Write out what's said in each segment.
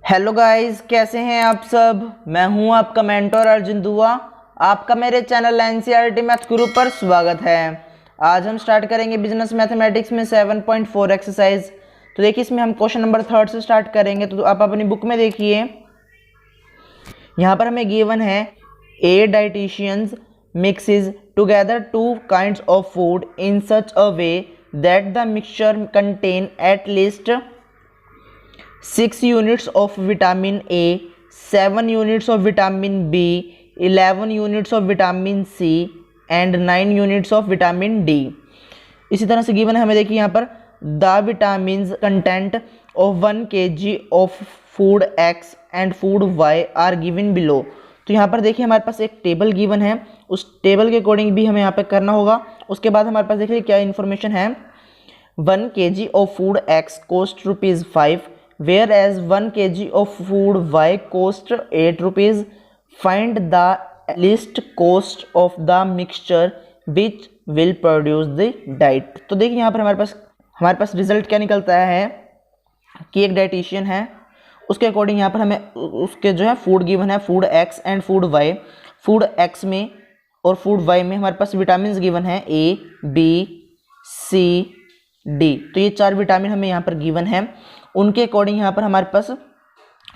Hello guys, कैसे हैं आप सब। मैं हूं आपका मेंटर अर्जुन दुआ। आपका मेरे चैनल एनसीईआरटी मैथ गुरु पर स्वागत है। आज हम स्टार्ट करेंगे बिजनेस मैथमेटिक्स में 7.4 एक्सरसाइज। तो देखिए, इसमें हम क्वेश्चन नंबर 3 से स्टार्ट करेंगे। तो आप अपनी बुक में देखिए, यहाँ पर हमें गिवन है a dietitians mixes together two kinds of food in such a way that the mixture contain at least 6 units of vitamin A, 7 units of vitamin B, 11 units of vitamin C and 9 units of vitamin D। इसी तरह से given है हमें, देखिए यहाँ पर the vitamin content of 1 kg of food X and food Y are given below. तो यहाँ पर देखिए हमारे पास एक टेबल गिवन है, उस टेबल के अकॉर्डिंग भी हमें यहाँ पे करना होगा। उसके बाद हमारे पास देखिए क्या इन्फॉर्मेशन है। 1 kg of food X cost ₹5, whereas 1 kg of food Y cost 8 rupees. Find the least cost of the mixture which will produce the diet। तो देखिए यहाँ पर हमारे पास रिजल्ट क्या निकलता है कि एक डाइटिशियन है, उसके अकॉर्डिंग यहाँ पर हमें उसके जो है फूड गिवन है, food X and food Y। Food X में और फूड Y में हमारे पास विटामिन गिवन है A, B, C, D। तो ये 4 विटामिन हमें यहाँ पर गिवन है। उनके अकॉर्डिंग यहाँ पर हमारे पास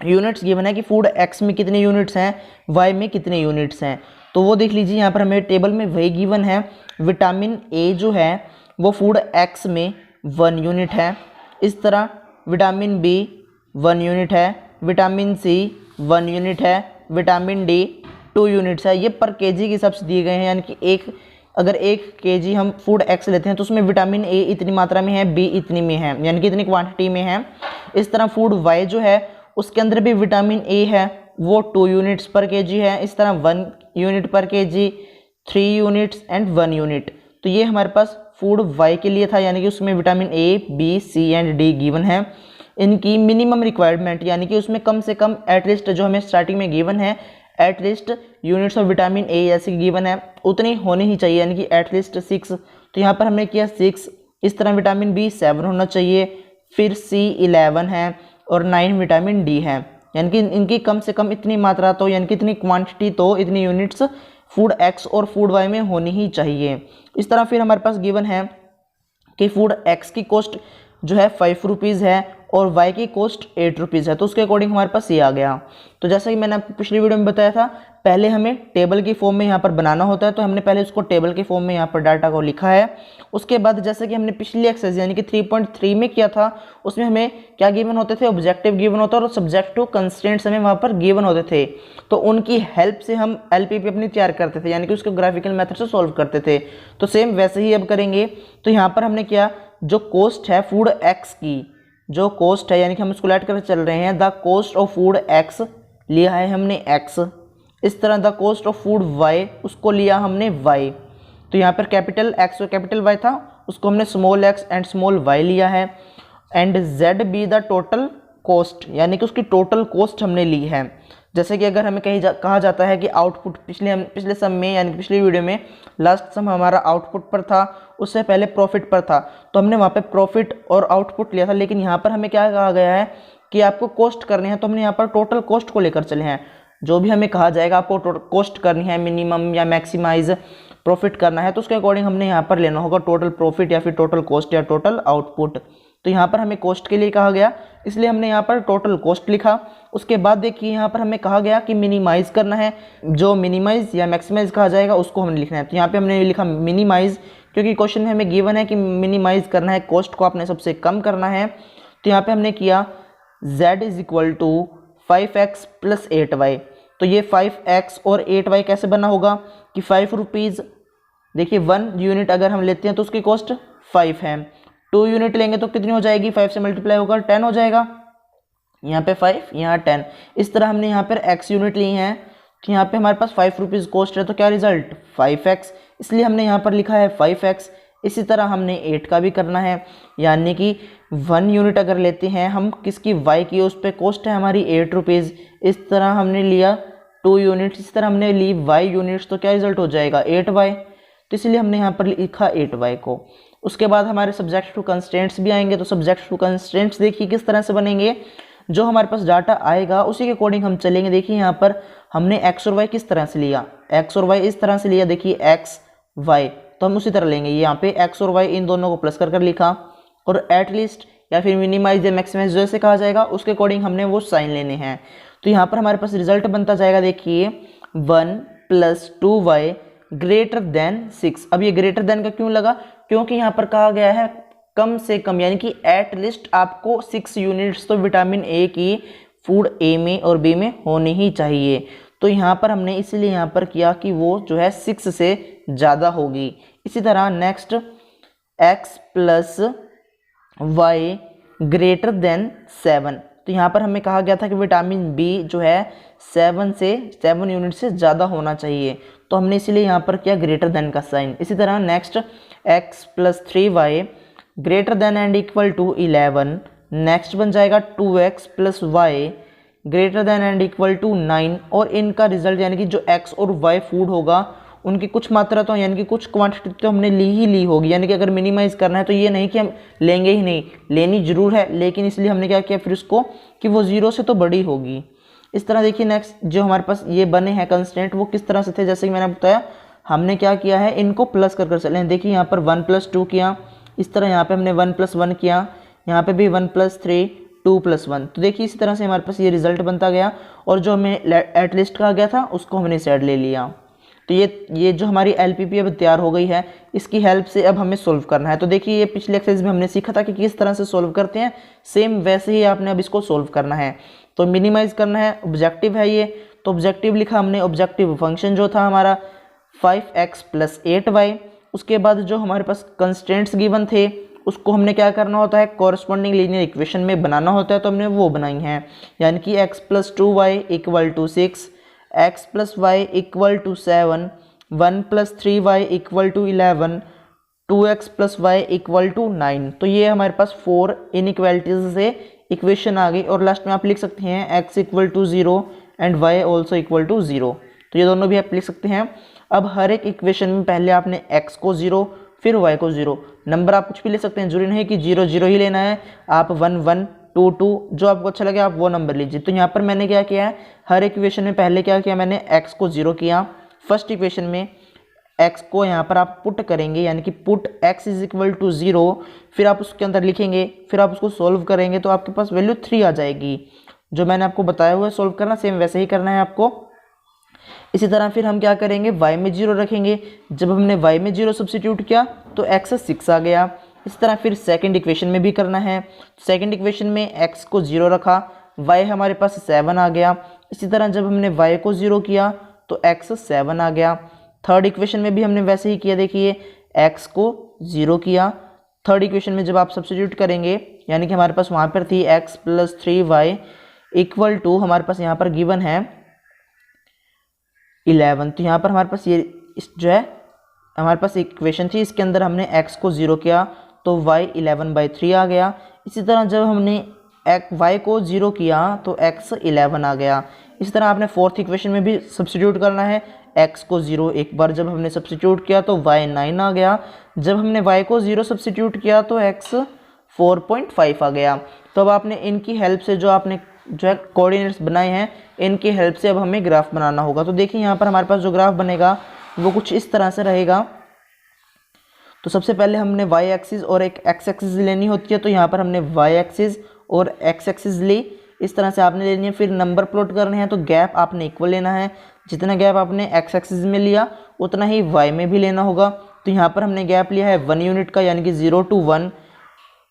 यूनिट्स गिवन है कि फूड X में कितने यूनिट्स हैं, Y में कितने यूनिट्स हैं। तो वो देख लीजिए, यहाँ पर हमें टेबल में वही गिवन है। विटामिन A जो है वो फूड X में 1 यूनिट है। इस तरह विटामिन B 1 यूनिट है, विटामिन C 1 यूनिट है, विटामिन D 2 यूनिट्स है। ये पर केजी के हिसाब से दिए गए हैं, यानी कि अगर 1 kg हम फूड X लेते हैं तो उसमें विटामिन A इतनी मात्रा में है, B इतनी में है, यानी कि इतनी क्वांटिटी में है। इस तरह फूड Y जो है उसके अंदर भी विटामिन A है, वो 2 यूनिट्स पर kg है। इस तरह 1 यूनिट पर kg, 3 यूनिट्स एंड 1 यूनिट। तो ये हमारे पास फूड Y के लिए था, यानी कि उसमें vitamin A, B, C and D given है। इनकी मिनिमम रिक्वायरमेंट, यानी कि उसमें कम से कम एटलीस्ट जो हमें स्टार्टिंग में गिवन है at least units of vitamin A जैसे गिवन है उतनी होनी ही चाहिए, यानी कि एटलीस्ट 6। तो यहाँ पर हमने किया 6। इस तरह विटामिन B 7 होना चाहिए, फिर C 11 है और 9 विटामिन D है, यानी कि इनकी कम से कम इतनी मात्रा तो, यानी कि इतनी क्वांटिटी तो, इतनी यूनिट्स फूड X और फूड Y में होनी ही चाहिए। इस तरह फिर हमारे पास गिवन है कि फूड X की कॉस्ट जो है 5 रुपीज़ है और Y की कॉस्ट 8 रुपीज़ है। तो उसके अकॉर्डिंग हमारे पास ये आ गया। तो जैसा कि मैंने आपको पिछली वीडियो में बताया था, पहले हमें टेबल की फॉर्म में यहाँ पर बनाना होता है। तो हमने पहले उसको टेबल के फॉर्म में यहाँ पर डाटा को लिखा है। उसके बाद जैसे कि हमने पिछली एक्सरसाइज यानी कि 3.3 में किया था, उसमें हमें क्या गिवन होते थे, ऑब्जेक्टिव गिवन होता और सब्जेक्टिव कंस्ट्रेंट्स हमें वहाँ पर गिवन होते थे। तो उनकी हेल्प से हम LPP अपनी तैयार करते थे, यानी कि उसको ग्राफिकल मेथड से सॉल्व करते थे। तो सेम वैसे ही अब करेंगे। तो यहाँ पर हमने किया, जो कॉस्ट है फूड X की, जो कॉस्ट है यानी कि हम उसको ऐड करके चल रहे हैं, the cost of food X लिया है हमने X। इस तरह the cost of food Y उसको लिया हमने Y। तो यहाँ पर कैपिटल X और कैपिटल Y था, उसको हमने small x and small y लिया है। And Z be the total cost, यानी कि उसकी टोटल कॉस्ट हमने ली है। जैसे कि अगर हमें कहा जाता है कि आउटपुट पिछले सम में, यानी कि पिछली वीडियो में लास्ट सम हमारा आउटपुट पर था, उससे पहले प्रॉफिट पर था, तो हमने वहाँ पे प्रॉफिट और आउटपुट लिया था। लेकिन यहाँ पर हमें क्या कहा गया है कि आपको कॉस्ट करनी है, तो हमने यहाँ पर टोटल कॉस्ट को लेकर चले हैं। जो भी हमें कहा जाएगा आपको कॉस्ट करनी है, मिनिमम या मैक्सिमाइज प्रॉफिट करना है, तो उसके अकॉर्डिंग हमने यहाँ पर लेना होगा टोटल प्रॉफिट या फिर टोटल कॉस्ट या टोटल आउटपुट। तो यहाँ पर हमें कॉस्ट के लिए कहा गया, इसलिए हमने यहाँ पर टोटल कॉस्ट लिखा। उसके बाद देखिए यहाँ पर हमें कहा गया कि मिनिमाइज करना है, जो मिनिमाइज या मैक्सिमाइज कहा जाएगा उसको हमें लिखना है। तो यहाँ पे हमने लिखा मिनिमाइज, क्योंकि क्वेश्चन में हमें गिवन है कि मिनिमाइज करना है, कॉस्ट को आपने सबसे कम करना है। तो यहाँ पे हमने किया Z is equal to 5x plus 8y। तो ये 5x और 8y कैसे बना होगा कि 5 रुपीज़, देखिए 1 यूनिट अगर हम लेते हैं तो उसकी कॉस्ट 5 है, 2 यूनिट लेंगे तो कितनी हो जाएगी, 5 से मल्टीप्लाई होगा 10 हो जाएगा। यहाँ पे 5, यहाँ 10। इस तरह हमने यहाँ पर x यूनिट ली हैं, तो यहाँ पे हमारे पास 5 रुपीज़ कॉस्ट है, तो क्या रिजल्ट 5x, इसलिए हमने यहाँ पर लिखा है 5x। इसी तरह हमने 8 का भी करना है, यानी कि 1 यूनिट अगर लेते हैं हम किसकी, y की, उस पर कॉस्ट है हमारी 8 रुपीज़। इस तरह हमने लिया 2 यूनिट्स, इस तरह हमने ली y यूनिट्स, तो क्या रिजल्ट हो जाएगा 8y। तो इसलिए हमने यहाँ पर लिखा 8y को। उसके बाद हमारे सब्जेक्ट टू कंस्ट्रेंट्स भी आएंगे। तो सब्जेक्ट टू कंस्ट्रेंट्स देखिए किस तरह से बनेंगे। जो हमारे पास डाटा आएगा उसी के अकॉर्डिंग हम चलेंगे। देखिए यहाँ पर हमने एक्स और वाई किस तरह से लिया, एक्स और वाई इस तरह से लिया, देखिए एक्स वाई, तो हम उसी तरह लेंगे। यहाँ पे एक्स और वाई इन दोनों को प्लस कर कर लिखा, और एट लिस्ट या फिर मिनिमाइज या मैक्सिमाइज जैसे कहा जाएगा उसके अकॉर्डिंग हमने वो साइन लेने हैं। तो यहाँ पर हमारे पास रिजल्ट बनता जाएगा, देखिए 1 + 2y ग्रेटर देन 6। अब ये ग्रेटर देन का क्यों लगा, क्योंकि यहाँ पर कहा गया है कम से कम, यानी कि एट लिस्ट आपको 6 यूनिट्स तो विटामिन ए की फूड ए में और बी में होनी ही चाहिए। तो यहाँ पर हमने इसलिए यहाँ पर किया कि वो जो है 6 से ज़्यादा होगी। इसी तरह next x + y greater then 7। तो यहाँ पर हमें कहा गया था कि विटामिन बी जो है 7 यूनिट से ज़्यादा होना चाहिए, तो हमने इसीलिए यहाँ पर किया ग्रेटर देन का साइन। इसी तरह next x + 3y greater than and equal to 11। Next बन जाएगा 2x + y greater than and equal to 9। और इनका रिजल्ट यानी कि जो x और y फूड होगा उनकी कुछ मात्रा तो यानी कि कुछ क्वांटिटी तो हमने ली होगी, यानी कि अगर मिनिमाइज करना है तो ये नहीं कि हम लेंगे ही नहीं, लेनी जरूर है, लेकिन इसलिए हमने क्या किया फिर उसको कि वो 0 से तो बड़ी होगी। इस तरह देखिए नेक्स्ट जो हमारे पास ये बने हैं कंस्टेंट वो किस तरह से थे, जैसे कि मैंने बताया हमने क्या किया है इनको प्लस कर कर चले। देखिए यहाँ पर 1 + 2 किया, इस तरह यहाँ पे हमने 1 + 1 किया, यहाँ पे भी 1 + 3 2 + 1। तो देखिए इसी तरह से हमारे पास ये रिजल्ट बनता गया, और जो हमें एट लिस्ट कहा गया था उसको हमने साइड ले लिया। तो ये जो हमारी एलपीपी अब तैयार हो गई है, इसकी हेल्प से अब हमें सोल्व करना है। तो देखिए ये पिछले एक्सरसाइज में हमने सीखा था कि किस तरह से सोल्व करते हैं, सेम वैसे ही आपने अब इसको सोल्व करना है। तो मिनिमाइज करना है, ऑब्जेक्टिव है ये, तो ऑब्जेक्टिव लिखा हमने, ऑब्जेक्टिव फंक्शन जो था हमारा 5x + 8y। उसके बाद जो हमारे पास कंस्टेंट्स गिवन थे उसको हमने क्या करना होता है, कॉरस्पॉन्डिंग लीनियर इक्वेशन में बनाना होता है, तो हमने वो बनाई हैं। यानी कि x + 2y = 6, x + y = 7, 1 + 3y = 11, 2x + y = 9। तो ये हमारे पास 4 इनइक्वालिटीज से इक्वेशन आ गई, और लास्ट में आप लिख सकते हैं x = 0 एंड y also = 0। तो ये दोनों भी आप लिख सकते हैं। अब हर एक इक्वेशन में पहले आपने x को 0 फिर y को 0, नंबर आप कुछ भी ले सकते हैं, जरूरी नहीं कि 0 0 ही लेना है, आप 1 1 2 2 जो आपको अच्छा लगे आप वो नंबर लीजिए। तो यहाँ पर मैंने क्या किया है, हर एक इक्वेशन में पहले क्या किया मैंने x को 0 किया, फर्स्ट इक्वेशन में x को यहाँ पर आप पुट करेंगे, यानी कि पुट x = 0, फिर आप उसके अंदर लिखेंगे, फिर आप उसको सोल्व करेंगे तो आपके पास वैल्यू 3 आ जाएगी। जो मैंने आपको बताया हुआ है सोल्व करना, सेम वैसे ही करना है आपको। इसी तरह फिर हम क्या करेंगे, y में 0 रखेंगे, जब हमने y में 0 सब्स्टिट्यूट किया तो x 6 आ गया। इस तरह फिर सेकंड इक्वेशन में भी करना है, सेकंड इक्वेशन में x को 0 रखा, y हमारे पास 7 आ गया। इसी तरह जब हमने y को 0 किया तो x 7 आ गया। थर्ड इक्वेशन में भी हमने वैसे ही किया, देखिए x को 0 किया, थर्ड इक्वेशन में जब आप सब्स्टिट्यूट करेंगे यानी कि हमारे पास वहाँ पर थी x + 3y = हमारे पास यहाँ पर गिवन है 11। तो यहाँ पर हमारे पास ये जो है हमारे पास इक्वेशन थी, इसके अंदर हमने x को 0 किया तो y 11/3 आ गया। इसी तरह जब हमने y को 0 किया तो x 11 आ गया। इसी तरह आपने फोर्थ इक्वेशन में भी सब्स्टिट्यूट करना है, x को 0 एक बार जब हमने सब्स्टिट्यूट किया तो y 9 आ गया, जब हमने y को 0 सब्स्टिट्यूट किया तो x 4.5 आ गया। तो अब आपने इनकी हेल्प से जो आपने जो है कोऑर्डिनेट्स बनाए हैं, इनकी हेल्प से अब हमें ग्राफ बनाना होगा। तो देखिए यहाँ पर हमारे पास जो ग्राफ बनेगा वो कुछ इस तरह से रहेगा। तो सबसे पहले हमने y एक्सिस और एक x एक्सिस लेनी होती है, तो यहाँ पर हमने y एक्सिस और x एक्सिस ली, इस तरह से आपने लेनी है। फिर नंबर प्लॉट करने हैं तो गैप आपने इक्वल लेना है, जितना गैप आपने x एक्सिस में लिया उतना ही y में भी लेना होगा। तो यहाँ पर हमने गैप लिया है 1 यूनिट का, यानी कि 0 to 1,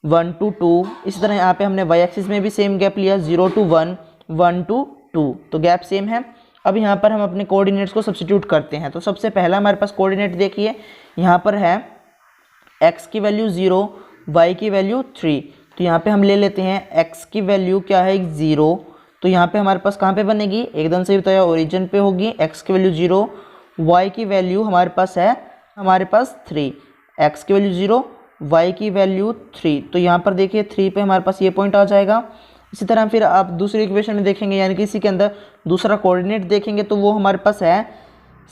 1 to 2। इसी तरह यहाँ पे हमने y एक्सिस में भी सेम गैप लिया 0 to 1, 1 to 2, तो गैप सेम है। अब यहाँ पर हम अपने कोऑर्डिनेट्स को सब्स्टिट्यूट करते हैं। तो सबसे पहला हमारे पास कोऑर्डिनेट देखिए, यहाँ पर है x की वैल्यू 0, y की वैल्यू 3। तो यहाँ पे हम ले लेते हैं x की वैल्यू क्या है 0, तो यहाँ पे हमारे पास कहाँ पे बनेगी, एकदम से बताया ओरिजिन पे होगी, x की वैल्यू 0, y की वैल्यू हमारे पास है हमारे पास 3, x की वैल्यू 0, y की वैल्यू 3। तो यहाँ पर देखिए 3 पे हमारे पास ये पॉइंट आ जाएगा। इसी तरह फिर आप दूसरी इक्वेशन में देखेंगे, यानी कि इसी के अंदर दूसरा कोऑर्डिनेट देखेंगे तो वो हमारे पास है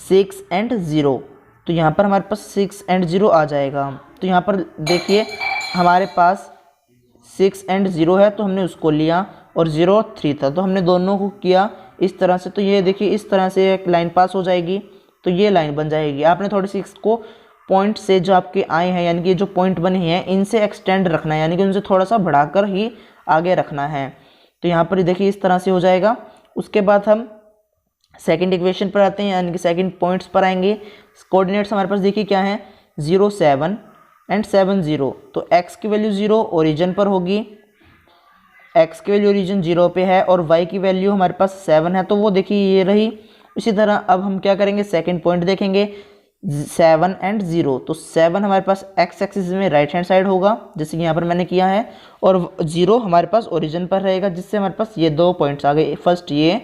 6 and 0। तो यहाँ पर हमारे पास 6 and 0 आ जाएगा। तो यहाँ पर देखिए हमारे पास 6 and 0 है तो हमने उसको लिया, और 0 3 था। तो हमने दोनों को किया इस तरह से, तो ये देखिए इस तरह से एक लाइन पास हो जाएगी, तो ये लाइन बन जाएगी। आपने थोड़ी सी इसको पॉइंट से जो आपके आए हैं, यानी कि जो पॉइंट बने हैं इनसे एक्सटेंड रखना है, यानी कि उनसे थोड़ा सा बढ़ाकर ही आगे रखना है। तो यहाँ पर देखिए इस तरह से हो जाएगा। उसके बाद हम सेकंड इक्वेशन पर आते हैं, यानी कि सेकंड पॉइंट्स पर आएंगे। कोऑर्डिनेट्स हमारे पास देखिए क्या है, 0 7 एंड 7 0। तो x की वैल्यू 0 ओरिजिन पर होगी, x की वैल्यू ओरिजिन 0 पे है, और y की वैल्यू हमारे पास 7 है, तो वो देखिए ये रही। इसी तरह अब हम क्या करेंगे, सेकंड पॉइंट देखेंगे 7 एंड 0। तो 7 हमारे पास x एक्सिस में राइट हैंड साइड होगा, जैसे कि यहाँ पर मैंने किया है, और 0 हमारे पास ओरिजिन पर रहेगा, जिससे हमारे पास ये दो पॉइंट्स आ गए, फर्स्ट ये,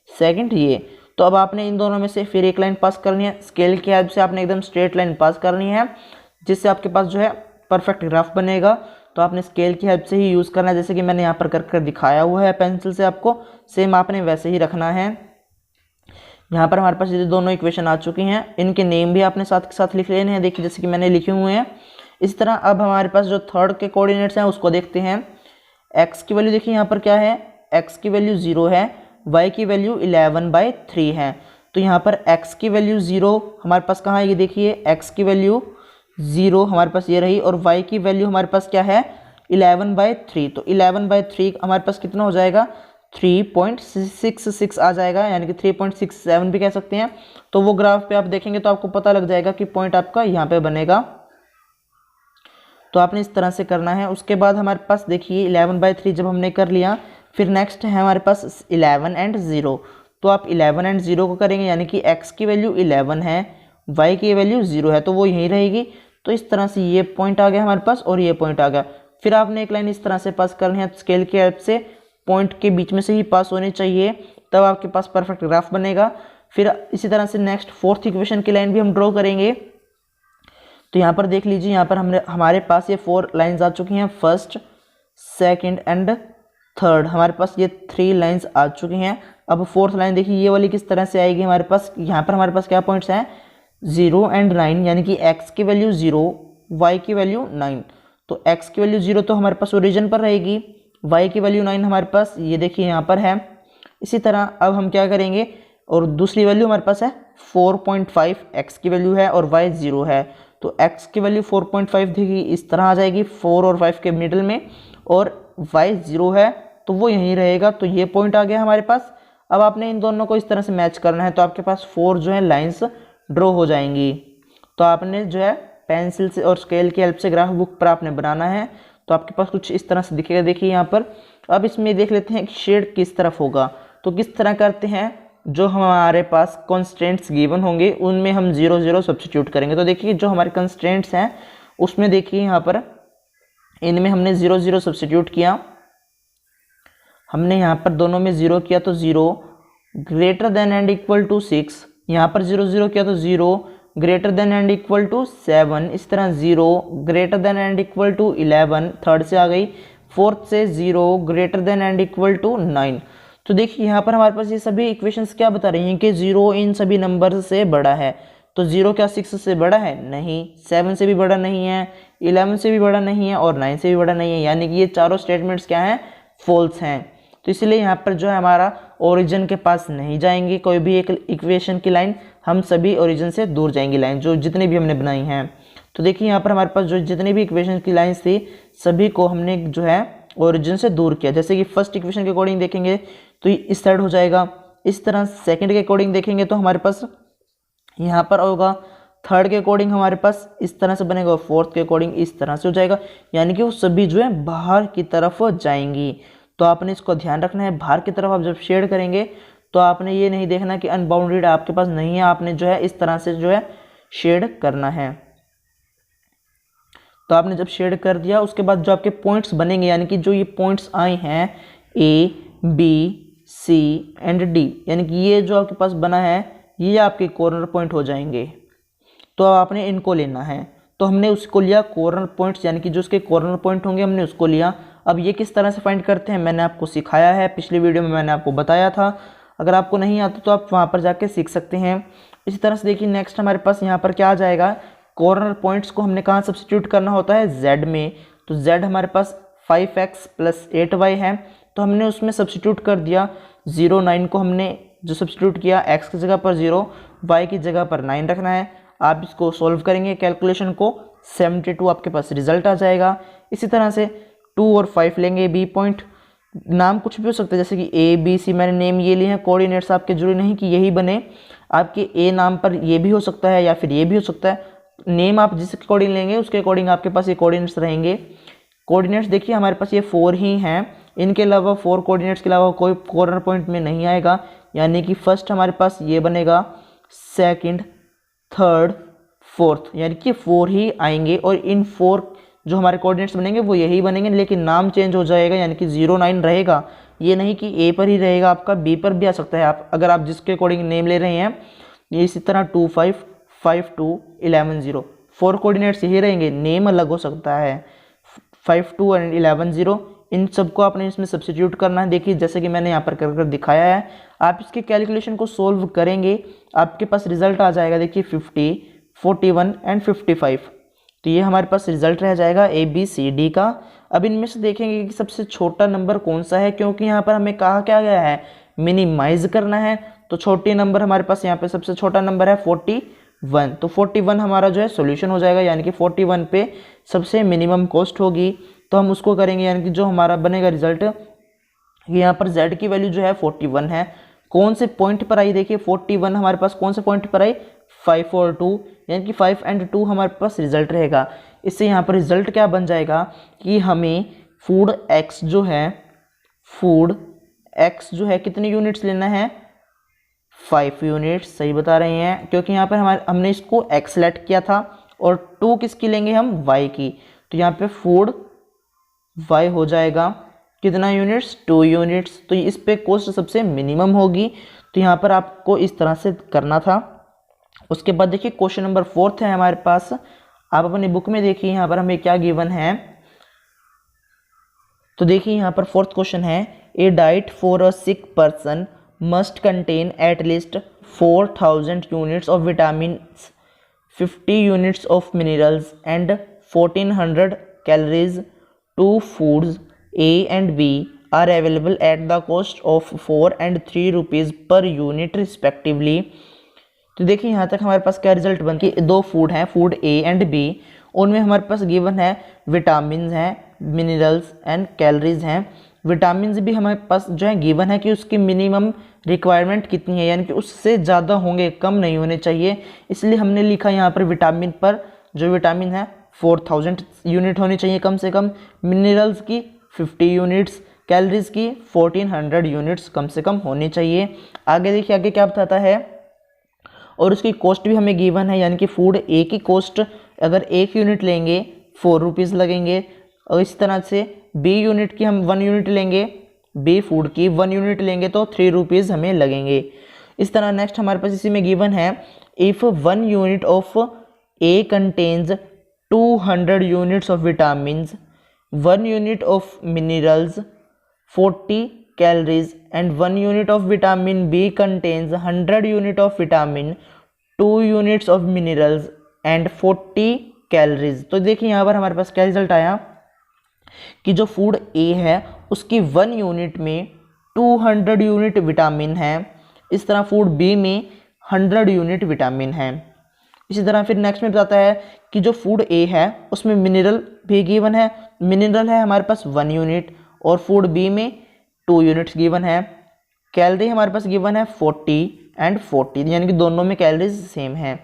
सेकंड ये। तो अब आपने इन दोनों में से फिर एक लाइन पास करनी है, स्केल की हेल्प से आपने एकदम स्ट्रेट लाइन पास करनी है, जिससे आपके पास जो है परफेक्ट ग्राफ बनेगा। तो आपने स्केल की हेल्प से ही यूज़ करना है, जैसे कि मैंने यहाँ पर कर दिखाया हुआ है पेंसिल से, आपको सेम आपने वैसे ही रखना है। यहाँ पर हमारे पास ये दोनों इक्वेशन आ चुकी हैं, इनके नेम भी आपने साथ के साथ लिख लेने हैं, देखिए जैसे कि मैंने लिखे हुए हैं। इस तरह अब हमारे पास जो थर्ड के कोऑर्डिनेट्स हैं उसको देखते हैं। x की वैल्यू देखिए यहाँ पर क्या है, x की वैल्यू 0 है, y की वैल्यू 11/3 है। तो यहाँ पर x की वैल्यू 0 हमारे पास कहाँ है, ये देखिए x की वैल्यू 0 हमारे पास ये रही, और y की वैल्यू हमारे पास क्या है, 11/3। तो 11/3 हमारे पास कितना हो जाएगा, 3.66 आ जाएगा, यानी कि 3.67 भी कह सकते हैं। तो वो ग्राफ पे आप देखेंगे तो आपको पता लग जाएगा कि पॉइंट आपका यहाँ पे बनेगा। तो आपने इस तरह से करना है। उसके बाद हमारे पास देखिए 11/3 जब हमने कर लिया, फिर नेक्स्ट है हमारे पास 11 एंड 0। तो आप 11 एंड 0 को करेंगे, यानी कि x की वैल्यू 11 है, y की वैल्यू 0 है, तो वो यहीं रहेगी। तो इस तरह से ये पॉइंट आ गया हमारे पास और ये पॉइंट आ गया। फिर आपने एक लाइन इस तरह से पास करनी है, स्केल की हेल्प से पॉइंट के बीच में से ही पास होनी चाहिए, तब आपके पास परफेक्ट ग्राफ बनेगा। फिर इसी तरह से नेक्स्ट फोर्थ इक्वेशन की लाइन भी हम ड्रॉ करेंगे। तो यहाँ पर देख लीजिए, यहाँ पर हमारे पास ये 4 लाइंस आ चुकी हैं, फर्स्ट, सेकंड एंड थर्ड, हमारे पास ये 3 लाइंस आ चुकी हैं। अब फोर्थ लाइन देखिए ये वाली किस तरह से आएगी हमारे पास, यहाँ पर हमारे पास क्या पॉइंट्स हैं, 0 एंड 9, यानी कि x की वैल्यू 0, y की वैल्यू 9। तो x की वैल्यू 0 तो हमारे पास ओरिजिन पर रहेगी, y की वैल्यू 9 हमारे पास ये देखिए यहाँ पर है। इसी तरह अब हम क्या करेंगे, और दूसरी वैल्यू हमारे पास है 4.5, x की वैल्यू है और y 0 है। तो x की वैल्यू 4.5 देखिए इस तरह आ जाएगी 4 और 5 के मिडिल में, और y 0 है तो वो यहीं रहेगा। तो ये पॉइंट आ गया हमारे पास। अब आपने इन दोनों को इस तरह से मैच करना है, तो आपके पास 4 जो है लाइंस ड्रॉ हो जाएंगी। तो आपने जो है पेंसिल से और स्केल की हेल्प से ग्राफ बुक पर आपने बनाना है, तो आपके पास कुछ इस तरह से दिखेगा, देखिए यहाँ पर। अब इसमें देख लेते हैं कि शेड किस तरफ होगा। तो किस तरह करते हैं, जो हमारे पास कंस्ट्रेंट्स गिवन होंगे उनमें हम 0 0 सब्स्टिट्यूट करेंगे। तो देखिए जो हमारे कंस्ट्रेंट्स हैं उसमें देखिए यहाँ पर इनमें हमने 0 0 सब्स्टिट्यूट किया, हमने यहाँ पर दोनों में 0 किया तो 0 greater than and equal to 6, यहाँ पर 0 0 किया तो 0 greater than and equal to 7, इस तरह 0 greater than and equal to 11, third से आ गई, फोर्थ से 0 greater than and equal to 9। तो देखिए यहाँ पर हमारे पास ये सभी इक्वेशंस क्या बता रही हैं कि 0 इन सभी नंबर से बड़ा है। तो 0 क्या 6 से बड़ा है, नहीं, 7 से भी बड़ा नहीं है, 11 से भी बड़ा नहीं है और 9 से भी बड़ा नहीं है, यानी कि ये चारों स्टेटमेंट्स क्या हैं, फॉल्स हैं। तो इसलिए यहाँ पर जो है हमारा ओरिजिन के पास नहीं जाएंगे कोई भी एक इक्वेशन की लाइन, हम सभी ओरिजिन से दूर जाएंगी लाइन, जो जितनी भी हमने बनाई हैं। तो देखिए यहाँ पर हमारे पास जो जितनी भी इक्वेशन की लाइन्स थी सभी को हमने जो है ओरिजिन से दूर किया। जैसे कि फर्स्ट इक्वेशन के अकॉर्डिंग देखेंगे तो इस साइड हो जाएगा, इस तरह सेकंड के अकॉर्डिंग देखेंगे तो हमारे पास यहाँ पर होगा, थर्ड के अकॉर्डिंग हमारे पास इस तरह से बनेगा, और फोर्थ के अकॉर्डिंग इस तरह से हो जाएगा, यानी कि वो सभी जो है बाहर की तरफ जाएंगी। तो आपने इसको ध्यान रखना है, बाहर की तरफ आप जब शेड करेंगे तो आपने ये नहीं देखना कि अनबाउंडेड आपके पास नहीं है, आपने जो है इस तरह से जो है शेड करना है। तो आपने जब शेड कर दिया उसके बाद जो आपके पॉइंट्स बनेंगे, यानी कि जो ये पॉइंट्स आए हैं A, B, C and D, यानी कि ये जो आपके पास बना है ये आपके कॉर्नर पॉइंट हो जाएंगे। तो अब आपने इनको लेना है, तो हमने उसको लिया कॉर्नर पॉइंट्स, यानी कि जो उसके कॉर्नर पॉइंट होंगे हमने उसको लिया। अब ये किस तरह से फाइंड करते हैं मैंने आपको सिखाया है, पिछली वीडियो में मैंने आपको बताया था, अगर आपको नहीं आता तो आप वहाँ पर जाके सीख सकते हैं। इसी तरह से देखिए नेक्स्ट हमारे पास यहाँ पर क्या आ जाएगा, कॉर्नर पॉइंट्स को हमने कहाँ सब्स्टिट्यूट करना होता है, Z में। तो Z हमारे पास 5x + 8y है, तो हमने उसमें सब्स्टिट्यूट कर दिया 0 9 को हमने जो सब्स्टिट्यूट किया x की जगह पर 0, y की जगह पर 9 रखना है। आप इसको सॉल्व करेंगे कैलकुलेशन को, 72 आपके पास रिजल्ट आ जाएगा। इसी तरह से 2 और 5 लेंगे, बी पॉइंट नाम कुछ भी हो सकता है, जैसे कि ए बी सी मैंने नेम ये लिए हैं, कोऑर्डिनेट्स आपके जरूरी नहीं कि यही बने, आपके ए नाम पर ये भी हो सकता है या फिर ये भी हो सकता है। नेम आप जिस अकॉर्डिंग लेंगे उसके अकॉर्डिंग आपके पास ये कोऑर्डिनेट्स रहेंगे। कोऑर्डिनेट्स देखिए हमारे पास ये 4 ही हैं, इनके अलावा 4 कोऑर्डिनेट्स के अलावा कोई कॉर्नर पॉइंट में नहीं आएगा, यानी कि फर्स्ट हमारे पास ये बनेगा, सेकंड, थर्ड, फोर्थ, यानी कि 4 ही आएंगे और इन 4 जो हमारे कोऑर्डिनेट्स बनेंगे वो यही बनेंगे, लेकिन नाम चेंज हो जाएगा, यानी कि 0 9 रहेगा। ये नहीं कि ए पर ही रहेगा, आपका बी पर भी आ सकता है, आप अगर आप जिसके अकॉर्डिंग नेम ले रहे हैं। ये इसी तरह 2 5 5 2 11 0, 4 कोऑर्डिनेट्स यही रहेंगे, नेम अलग हो सकता है। 5 2 एंड 11 0, इन सबको आपने इसमें सब्स्टिट्यूट करना है। देखिए जैसे कि मैंने यहाँ पर कर दिखाया है, आप इसके कैलकुलेशन को सोल्व करेंगे, आपके पास रिजल्ट आ जाएगा। देखिए 50 41 एंड 55, तो ये हमारे पास रिजल्ट रह जाएगा ए बी सी डी का। अब इनमें से देखेंगे कि सबसे छोटा नंबर कौन सा है, क्योंकि यहाँ पर हमें कहा क्या गया है, मिनिमाइज करना है। तो छोटे नंबर हमारे पास यहाँ पे सबसे छोटा नंबर है 41, तो 41 हमारा जो है सॉल्यूशन हो जाएगा, यानी कि 41 पे सबसे मिनिमम कॉस्ट होगी, तो हम उसको करेंगे, यानी कि जो हमारा बनेगा रिजल्ट, यहाँ पर z की वैल्यू जो है 41 है। कौन से पॉइंट पर आई, देखिए 41 हमारे पास कौन से पॉइंट पर आई, 5 और 2, यानी कि 5 एंड 2 हमारे पास रिजल्ट रहेगा। इससे यहाँ पर रिजल्ट क्या बन जाएगा कि हमें फूड x जो है कितने यूनिट्स लेना है, 5 यूनिट्स, सही बता रहे हैं, क्योंकि यहाँ पर हमने इसको x सेलेक्ट किया था, और 2 किसकी लेंगे हम, y की, तो यहाँ पे फूड y हो जाएगा कितना यूनिट्स, 2 यूनिट्स, तो इस पे कॉस्ट सबसे मिनिमम होगी। तो यहाँ पर आपको इस तरह से करना था। उसके बाद देखिए क्वेश्चन नंबर 4 है हमारे पास, आप अपनी बुक में देखिए यहाँ पर हमें क्या गिवन है। तो देखिए यहाँ पर 4th क्वेश्चन है, a diet for a sick person must contain at least 4000 units of vitamin, 50 units of minerals and 1400 calories. Two foods A and B are available at the cost of 4 and 3 rupees per unit respectively। तो देखिए यहाँ तक हमारे पास क्या result बन के, 2 food हैं, food A and B, उनमें हमारे पास गिवन है विटामिन हैं, मिनरल्स एंड कैलोरीज हैं। विटामिन भी हमारे पास जो है गिवन है कि उसकी मिनिमम रिक्वायरमेंट कितनी है, यानी कि उससे ज़्यादा होंगे, कम नहीं होने चाहिए, इसलिए हमने लिखा यहाँ पर विटामिन पर जो विटामिन है 4000 यूनिट होनी चाहिए कम से कम, मिनरल्स की 50 यूनिट्स, कैलोरीज की 1400 यूनिट्स कम से कम होनी चाहिए। आगे देखिए आगे क्या बताता है, और उसकी कॉस्ट भी हमें गिवन है, यानी कि फूड ए की कॉस्ट अगर 1 यूनिट लेंगे 4 रुपीज़ लगेंगे, और इस तरह से बी यूनिट की हम 1 यूनिट लेंगे, बी फूड की 1 यूनिट लेंगे तो 3 रुपीज़ हमें लगेंगे। इस तरह नेक्स्ट हमारे पास इसी में गिवन है, if 1 unit of A contains 200 units of vitamins, 1 unit of minerals, 40 calories and 1 unit of vitamin B contains 100 unit of vitamin, 2 units of minerals and 40 calories। तो देखिए यहाँ पर हमारे पास क्या रिजल्ट आया कि जो फूड A है उसकी 1 यूनिट में 200 यूनिट विटामिन है, इस तरह फूड B में 100 यूनिट विटामिन है। इसी तरह फिर नेक्स्ट में बताता है कि जो फूड ए है उसमें मिनरल भी गिवन है, मिनरल है हमारे पास 1 यूनिट, और फूड बी में 2 यूनिट्स गिवन है। कैलोरी हमारे पास गिवन है 40 एंड 40, यानी कि दोनों में कैलोरीज सेम है।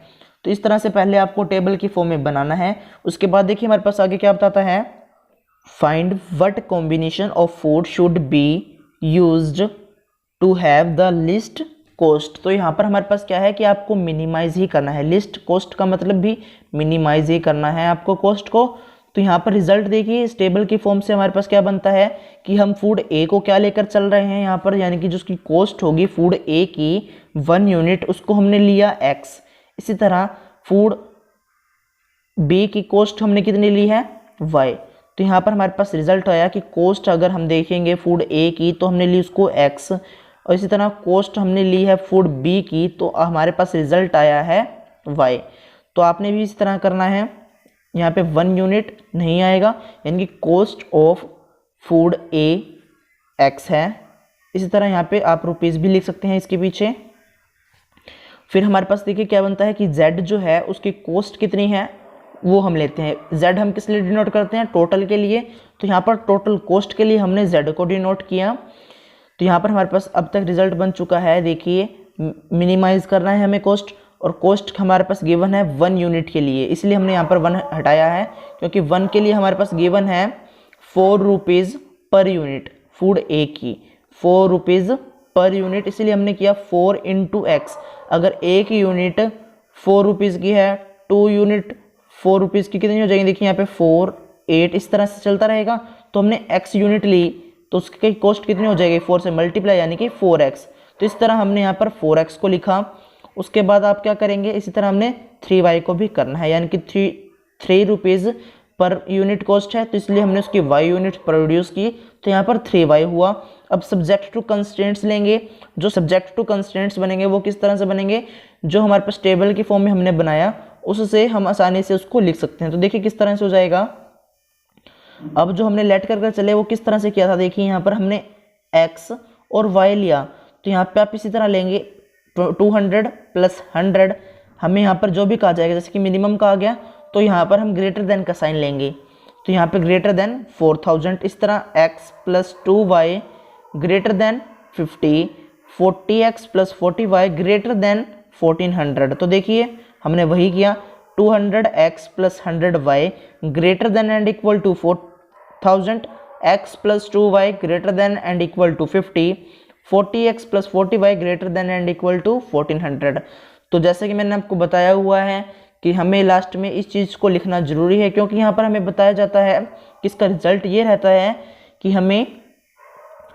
तो इस तरह से पहले आपको टेबल की फॉर्म में बनाना है। उसके बाद देखिए हमारे पास आगे क्या बताता है, find what combination of food should be used to have the least cost. तो यहाँ पर हमारे पास क्या है कि आपको मिनिमाइज ही करना है, लिस्ट कॉस्ट का मतलब भी मिनिमाइज ही करना है आपको कॉस्ट को। तो यहाँ पर रिजल्ट देखिए इस टेबल की फॉर्म से हमारे पास क्या बनता है कि हम फूड ए को क्या लेकर चल रहे हैं यहाँ पर, यानी कि जो उसकी कॉस्ट होगी फूड ए की 1 यूनिट, उसको हमने लिया x। इसी तरह फूड बी की कॉस्ट हमने कितनी ली है y। तो यहाँ पर हमारे पास रिजल्ट आया कि कॉस्ट अगर हम देखेंगे फूड ए की तो हमने ली उसको x, और इसी तरह कॉस्ट हमने ली है फूड बी की तो हमारे पास रिजल्ट आया है y। तो आपने भी इस तरह करना है, यहाँ पे 1 यूनिट नहीं आएगा, यानी कि cost of food A x है। इसी तरह यहाँ पे आप रुपीज़ भी लिख सकते हैं इसके पीछे। फिर हमारे पास देखिए क्या बनता है कि z जो है उसकी कॉस्ट कितनी है वो हम लेते हैं। z हम किस लिए डिनोट करते हैं, टोटल के लिए। तो यहाँ पर टोटल कॉस्ट के लिए हमने z को डिनोट किया। तो यहाँ पर हमारे पास अब तक रिजल्ट बन चुका है। देखिए मिनिमाइज करना है हमें कॉस्ट, और कॉस्ट हमारे पास गिवन है 1 यूनिट के लिए, इसलिए हमने यहाँ पर 1 हटाया है, क्योंकि 1 के लिए हमारे पास गिवन है 4 रुपीज़ पर यूनिट, फूड ए की 4 रुपीज़ पर यूनिट, इसलिए हमने किया 4 इंटू एक्स। अगर एक यूनिट 4 रुपीज़ की है, 2 यूनिट 4 रुपीज़ की कितनी हो जाएगी, देखिए यहाँ पे 4 8 इस तरह से चलता रहेगा। तो हमने x यूनिट ली तो उसकी कॉस्ट कितनी हो जाएगी, 4 से मल्टीप्लाई यानी कि 4x। तो इस तरह हमने यहाँ पर 4x को लिखा। उसके बाद आप क्या करेंगे, इसी तरह हमने 3y को भी करना है, यानी कि 3 रुपीज़ पर यूनिट कॉस्ट है, तो इसलिए हमने उसकी y यूनिट प्रोड्यूस की, तो यहाँ पर 3y हुआ। अब सब्जेक्ट टू कंस्ट्रेंट्स लेंगे। जो सब्जेक्ट टू कंस्ट्रेंट्स बनेंगे वो किस तरह से बनेंगे, जो हमारे पास टेबल की फॉर्म में हमने बनाया उससे हम आसानी से उसको लिख सकते हैं। तो देखिए किस तरह से हो जाएगा। अब जो हमने लेट कर चले वो किस तरह से किया था, देखिए यहाँ पर हमने x और y लिया, तो यहाँ पे आप इसी तरह लेंगे 200 प्लस 100। हमें यहाँ पर जो भी कहा जाएगा, जैसे कि मिनिमम कहा गया, तो यहाँ पर हम ग्रेटर देन का साइन लेंगे, तो यहाँ पे ग्रेटर देन 4000। इस तरह x plus 2y greater than 50, 40x plus 40y greater than 1400। तो देखिए हमने वही किया, 200x plus 100y greater than and equal to 4000, x plus 2y greater than and equal to 50, 40x plus 40y greater than and equal to 1400। तो जैसे कि मैंने आपको बताया हुआ है कि हमें लास्ट में इस चीज़ को लिखना ज़रूरी है, क्योंकि यहाँ पर हमें बताया जाता है कि इसका रिजल्ट ये रहता है कि हमें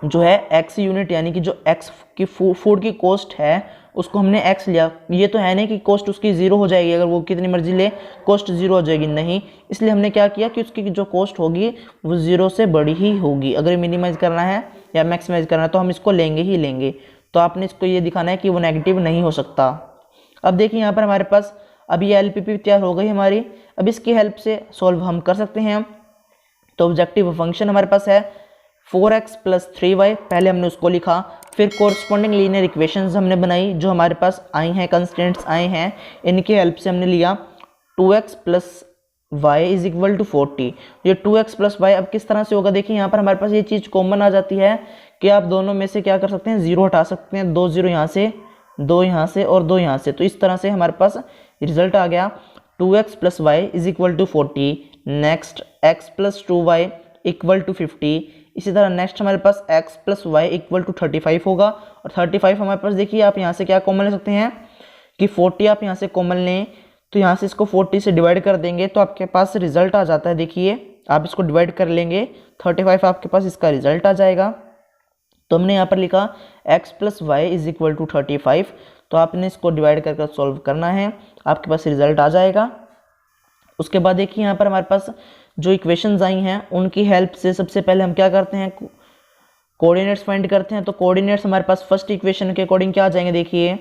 जो है x यूनिट यानी कि जो x की फूड की कॉस्ट है उसको हमने x लिया। ये तो है नहीं कि कॉस्ट उसकी ज़ीरो हो जाएगी, अगर वो कितनी मर्जी ले कॉस्ट ज़ीरो हो जाएगी, नहीं। इसलिए हमने क्या किया कि उसकी जो कॉस्ट होगी वो ज़ीरो से बड़ी ही होगी। अगर मिनिमाइज़ करना है या मैक्सिमाइज़ करना है तो हम इसको लेंगे ही लेंगे। तो आपने इसको ये दिखाना है कि वो नेगेटिव नहीं हो सकता। अब देखिए यहाँ पर हमारे पास अब ये LPP तैयार हो गई हमारी। अब इसकी हेल्प से सॉल्व हम कर सकते हैं। तो ऑब्जेक्टिव फंक्शन हमारे पास है 4x प्लस 3y, पहले हमने उसको लिखा, फिर कोरस्पॉन्डिंग लीनियर इक्वेशंस हमने बनाई जो हमारे पास आई हैं, कंस्टेंट्स आए हैं, इनकी हेल्प से हमने लिया 2x plus y is equal to 40। ये 2x प्लस वाई अब किस तरह से होगा, देखिए यहाँ पर हमारे पास ये चीज़ कॉमन आ जाती है कि आप दोनों में से क्या कर सकते हैं, जीरो हटा सकते हैं, 2 0 यहाँ से, 2 यहाँ से और 2 यहाँ से। तो इस तरह से हमारे पास रिजल्ट आ गया 2x plus Y is equal to 40। Next x plus 2y equal to 50। इसी तरह नेक्स्ट हमारे पास x plus Y equal to 35 होगा, और 35 हमारे पास देखिए आप यहाँ से क्या कॉमन ले सकते हैं कि 40 आप यहाँ से कॉमन लें, तो यहाँ से इसको 40 से डिवाइड कर देंगे तो आपके पास रिजल्ट आ जाता है। देखिए आप इसको डिवाइड कर लेंगे 35 आपके पास इसका रिजल्ट आ जाएगा। तो हमने यहाँ पर लिखा x plus Y is equal to 35। तो आपने इसको डिवाइड कर सॉल्व करना है, आपके पास रिजल्ट आ जाएगा। उसके बाद देखिए यहाँ पर हमारे पास जो इक्वेशंस आई हैं उनकी हेल्प से सबसे पहले हम क्या करते हैं, कोऑर्डिनेट्स फाइंड करते हैं। तो कोऑर्डिनेट्स हमारे पास फर्स्ट इक्वेशन के अकॉर्डिंग क्या आ जाएंगे, देखिए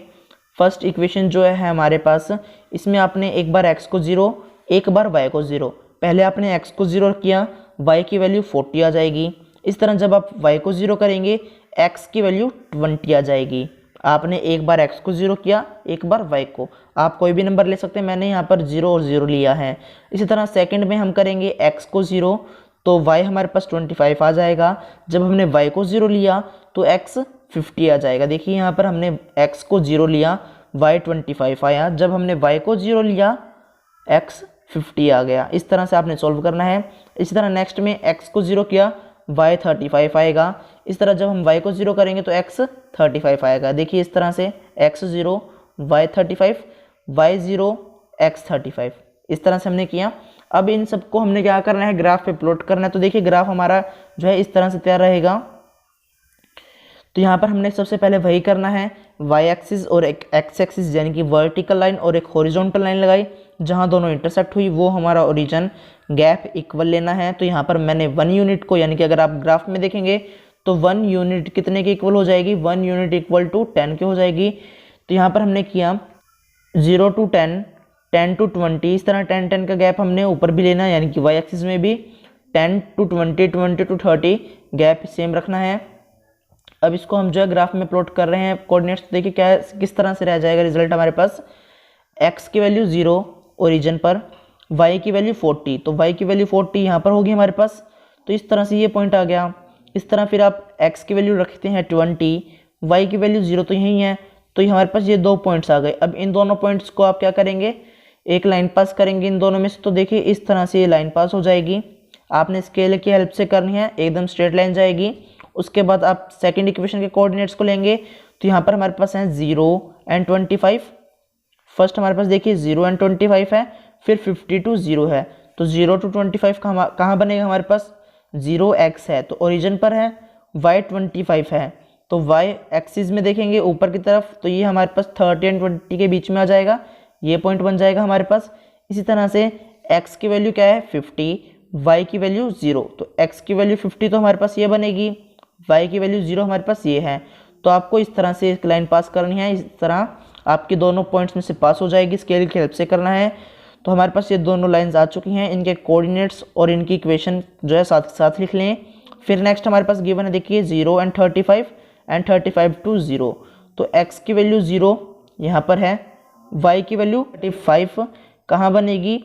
फर्स्ट इक्वेशन जो है हमारे पास, इसमें आपने एक बार x को 0 एक बार y को 0, पहले आपने x को 0 किया, y की वैल्यू 40 आ जाएगी। इस तरह जब आप y को 0 करेंगे x की वैल्यू 20 आ जाएगी। आपने एक बार x को 0 किया, एक बार y को, आप कोई भी नंबर ले सकते हैं, मैंने यहाँ पर 0 और 0 लिया है। इसी तरह सेकंड में हम करेंगे x को 0 तो y हमारे पास 25 आ जाएगा। जब हमने y को 0 लिया तो x 50 आ जाएगा। देखिए यहाँ पर हमने x को 0 लिया, y 25 आया, जब हमने y को 0 लिया x 50 आ गया। इस तरह से आपने सॉल्व करना है। इसी तरह नेक्स्ट में x को 0 किया, y 35 आएगा। इस तरह जब हम y को 0 करेंगे तो x 35 आएगा। देखिए इस तरह से x 0 y 35 y 0 x 35, इस तरह से हमने किया। अब इन सबको हमने क्या करना है, ग्राफ पे प्लॉट करना है। तो देखिए ग्राफ हमारा जो है इस तरह से तैयार रहेगा। तो यहाँ पर हमने सबसे पहले वही करना है, y एक्सिस और एक x एक्सिस यानी कि वर्टिकल लाइन और एक हॉरिजॉन्टल लाइन लगाई, जहाँ दोनों इंटरसेक्ट हुई वो हमारा ओरिजिन गैप इक्वल लेना है। तो यहाँ पर मैंने 1 यूनिट को, यानी कि अगर आप ग्राफ में देखेंगे तो 1 यूनिट कितने के इक्वल हो जाएगी, 1 यूनिट इक्वल टू 10 के हो जाएगी। तो यहाँ पर हमने किया 0 to 10, 10 to 20, इस तरह 10 10 का गैप हमने ऊपर भी लेना है, यानी कि y एक्सिस में भी 10 to 20, 20 to 30 गैप सेम रखना है। अब इसको हम जो है ग्राफ में प्लॉट कर रहे हैं कोऑर्डिनेट्स। देखिए क्या किस तरह से रह जाएगा रिजल्ट हमारे पास। x की वैल्यू 0 ओरिजिन पर, y की वैल्यू 40, तो y की वैल्यू 40 यहाँ पर होगी हमारे पास। तो इस तरह से ये पॉइंट आ गया। इस तरह फिर आप x की वैल्यू रखते हैं 20, y की वैल्यू 0 तो यही है, तो हमारे पास ये 2 पॉइंट्स आ गए। अब इन दोनों पॉइंट्स को आप क्या करेंगे, एक लाइन पास करेंगे इन दोनों में से। तो देखिए इस तरह से ये लाइन पास हो जाएगी। आपने स्केल की हेल्प से करनी है, एकदम स्ट्रेट लाइन जाएगी। उसके बाद आप सेकंड इक्वेशन के कोऑर्डिनेट्स को लेंगे, तो यहाँ पर हमारे पास है 0 और 25। फर्स्ट हमारे पास देखिए 0 और 25 है, फिर 50 to 0 है। तो 0 to 25 कहाँ बनेगा हमारे पास, 0x है तो ओरिजिन पर है, y 25 है तो y एक्सिस में देखेंगे ऊपर की तरफ, तो ये हमारे पास 30 और 20 के बीच में आ जाएगा, ये पॉइंट बन जाएगा हमारे पास। इसी तरह से x की वैल्यू क्या है 50, y की वैल्यू 0, तो x की वैल्यू 50 तो हमारे पास ये बनेगी, y की वैल्यू 0 हमारे पास ये है। तो आपको इस तरह से एक लाइन पास करनी है, इस तरह आपकी दोनों पॉइंट्स में से पास हो जाएगी, स्केल की हेल्प से करना है। तो हमारे पास ये दोनों लाइंस आ चुकी हैं, इनके कोऑर्डिनेट्स और इनकी इक्वेशन जो है साथ साथ लिख लें। फिर नेक्स्ट हमारे पास गिवन है देखिए 0 और 35 और 35 to 0, तो x की वैल्यू 0 यहाँ पर है, y की वैल्यू 35 कहाँ बनेगी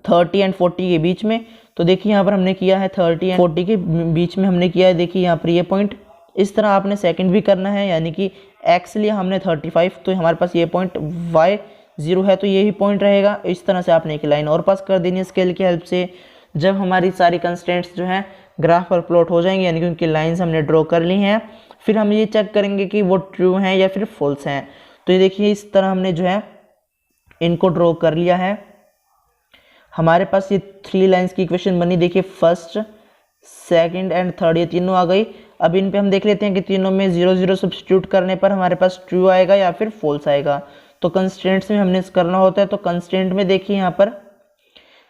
30 और 40 के बीच में। तो देखिए यहाँ पर हमने किया है 30 और 40 के बीच में हमने किया है, देखिए यहाँ पर ये पॉइंट। इस तरह आपने सेकंड भी करना है, यानी कि x लिया हमने 35, तो हमारे पास ये पॉइंट y 0 है तो यही पॉइंट रहेगा। इस तरह से आपने एक लाइन और पास कर देनी है स्केल की हेल्प से। जब हमारी सारी कंस्ट्रेंट्स जो हैं ग्राफ पर प्लॉट हो जाएंगे, यानी कि उनकी लाइंस हमने ड्रॉ कर ली हैं, फिर हम ये चेक करेंगे कि वो ट्रू हैं या फिर फॉल्स हैं। तो ये देखिए इस तरह हमने जो है इनको ड्रॉ कर लिया है। हमारे पास ये 3 लाइंस की इक्वेशन बनी, देखिए फर्स्ट, सेकंड एंड थर्ड, ये तीनों आ गई। अब इन पे हम देख लेते हैं कि तीनों में 0 0 सब्स्टिट्यूट करने पर हमारे पास ट्रू आएगा या फिर फॉल्स आएगा। तो कंस्ट्रेंट्स में हमने करना होता है, तो कंस्ट्रेंट में देखिए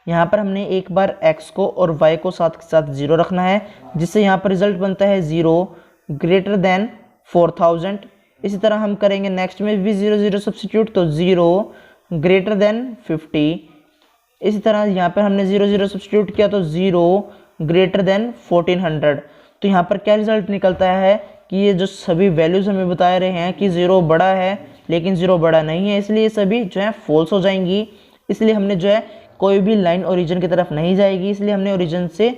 यहाँ पर हमने एक बार x को और y को साथ के साथ 0 रखना है, जिससे यहाँ पर रिजल्ट बनता है 0 ग्रेटर देन 4000। इसी तरह हम करेंगे नेक्स्ट में भी 0 0 सब्स्टिट्यूट, तो 0 ग्रेटर देन 50। इसी तरह यहाँ पर हमने 0 0 सब्स्टिट्यूट किया तो 0 ग्रेटर देन 1400। तो यहाँ पर क्या रिजल्ट निकलता है कि ये जो सभी वैल्यूज़ हमें बता रहे हैं कि 0 बड़ा है लेकिन 0 बड़ा नहीं है, इसलिए सभी जो है फॉल्स हो जाएंगी। इसलिए हमने जो है कोई भी लाइन ओरिजिन की तरफ नहीं जाएगी, इसलिए हमने ओरिजिन से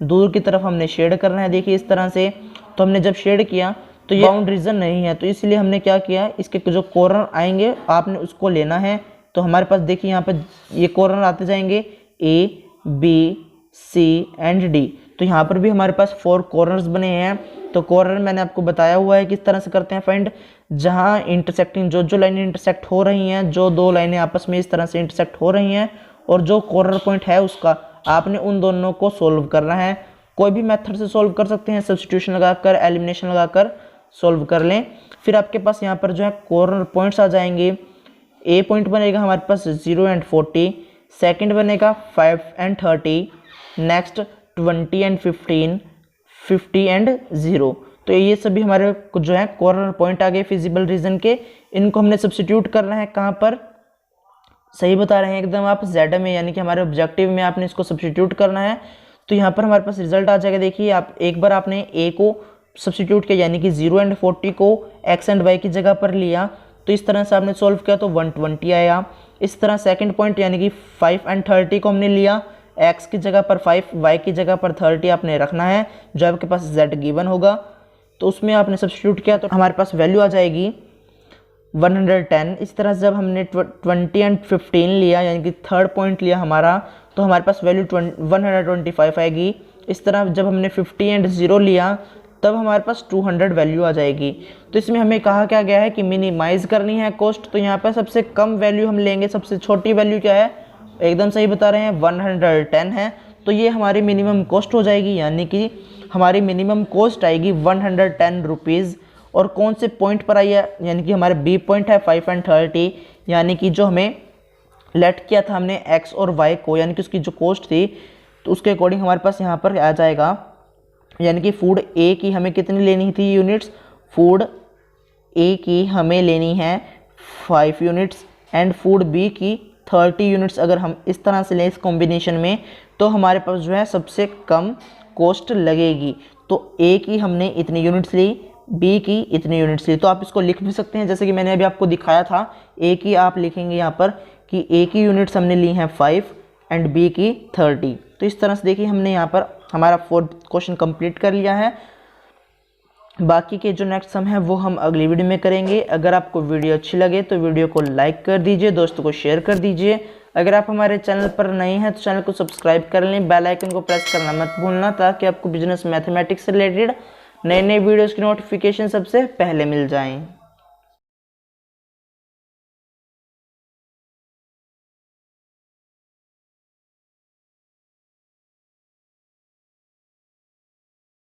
दूर की तरफ हमने शेड करना है। देखिए इस तरह से, तो हमने जब शेड किया तो ये बाउंड रीजन नहीं है, तो इसलिए हमने क्या किया, इसके जो कॉर्नर आएंगे आपने उसको लेना है। तो हमारे पास देखिए यहाँ पर ये कॉर्नर आते जाएंगे A, B, C and D। तो यहाँ पर भी हमारे पास 4 कॉर्नर्स बने हैं। तो कॉर्नर मैंने आपको बताया हुआ है किस तरह से करते हैं फाइंड, जहाँ इंटरसेक्टिंग जो लाइनें इंटरसेक्ट हो रही हैं, जो 2 लाइनें आपस में इस तरह से इंटरसेक्ट हो रही हैं और जो कॉर्नर पॉइंट है उसका आपने उन दोनों को सोल्व करना है। कोई भी मेथड से सोल्व कर सकते हैं, सब्स्टिट्यूशन लगाकर, एलिमिनेशन लगाकर सोल्व कर लें। फिर आपके पास यहाँ पर जो है कॉर्नर पॉइंट्स आ जाएंगे। ए पॉइंट बनेगा हमारे पास 0 और 40, सेकंड बनेगा 5 और 30, नेक्स्ट 20 और 15, 50 और 0। तो ये सभी हमारे जो है कॉर्नर पॉइंट आ गए फिजिबल रीजन के। इनको हमने सब्स्टिट्यूट करना है कहाँ पर, सही बता रहे हैं एकदम आप, जेड में, यानी कि हमारे ऑब्जेक्टिव में आपने इसको सब्स्टिट्यूट करना है। तो यहाँ पर हमारे पास रिजल्ट आ जाएगा। देखिए आप एक बार आपने ए को सब्स्टिट्यूट किया, यानी कि 0 और 40 को एक्स एंड वाई की जगह पर लिया, तो इस तरह से आपने सॉल्व किया तो 120 आया। इस तरह सेकंड पॉइंट यानी कि 5 और 30 को हमने लिया, x की जगह पर 5, y की जगह पर 30 आपने रखना है, जो आपके पास z गिवन होगा, तो उसमें आपने सब्स्टिट्यूट किया तो हमारे पास वैल्यू आ जाएगी 110। इस तरह से जब हमने 20 और 15 लिया, यानी कि थर्ड पॉइंट लिया हमारा, तो हमारे पास वैल्यू 125 आएगी। इस तरह जब हमने 50 और 0 लिया तब हमारे पास 200 वैल्यू आ जाएगी। तो इसमें हमें कहा क्या गया है कि मिनिमाइज़ करनी है कॉस्ट, तो यहाँ पर सबसे कम वैल्यू हम लेंगे। सबसे छोटी वैल्यू क्या है, एकदम सही बता रहे हैं, 110 है, तो ये हमारी मिनिमम कॉस्ट हो जाएगी, यानी कि हमारी मिनिमम कॉस्ट आएगी 110 रुपीज़। और कौन से पॉइंट पर आई है, यानी कि हमारे बी पॉइंट है 5 और 30, यानी कि जो हमें लेट किया था हमने एक्स और वाई को, यानी कि उसकी जो कॉस्ट थी, तो उसके अकॉर्डिंग हमारे पास यहाँ पर आ जाएगा, यानी कि फूड ए की हमें कितनी लेनी थी यूनिट्स, फूड ए की हमें लेनी है 5 यूनिट्स एंड फूड बी की 30 यूनिट्स। अगर हम इस तरह से लें इस कॉम्बिनेशन में, तो हमारे पास जो है सबसे कम कॉस्ट लगेगी। तो ए की हमने इतनी यूनिट्स ली, बी की इतनी यूनिट्स ली। तो आप इसको लिख भी सकते हैं, जैसे कि मैंने अभी आपको दिखाया था। ए की आप लिखेंगे यहाँ पर कि ए की यूनिट्स हमने ली हैं 5 एंड बी की 30। तो इस तरह से देखिए हमने यहाँ पर हमारा 4th क्वेश्चन कंप्लीट कर लिया है। बाकी के जो नेक्स्ट सम है वो हम अगली वीडियो में करेंगे। अगर आपको वीडियो अच्छी लगे तो वीडियो को लाइक कर दीजिए, दोस्तों को शेयर कर दीजिए। अगर आप हमारे चैनल पर नए हैं तो चैनल को सब्सक्राइब कर लें, बेल आइकन को प्रेस करना मत भूलना, ताकि आपको बिजनेस मैथमेटिक्स से रिलेटेड नए नए वीडियोज़ की नोटिफिकेशन सबसे पहले मिल जाएँ।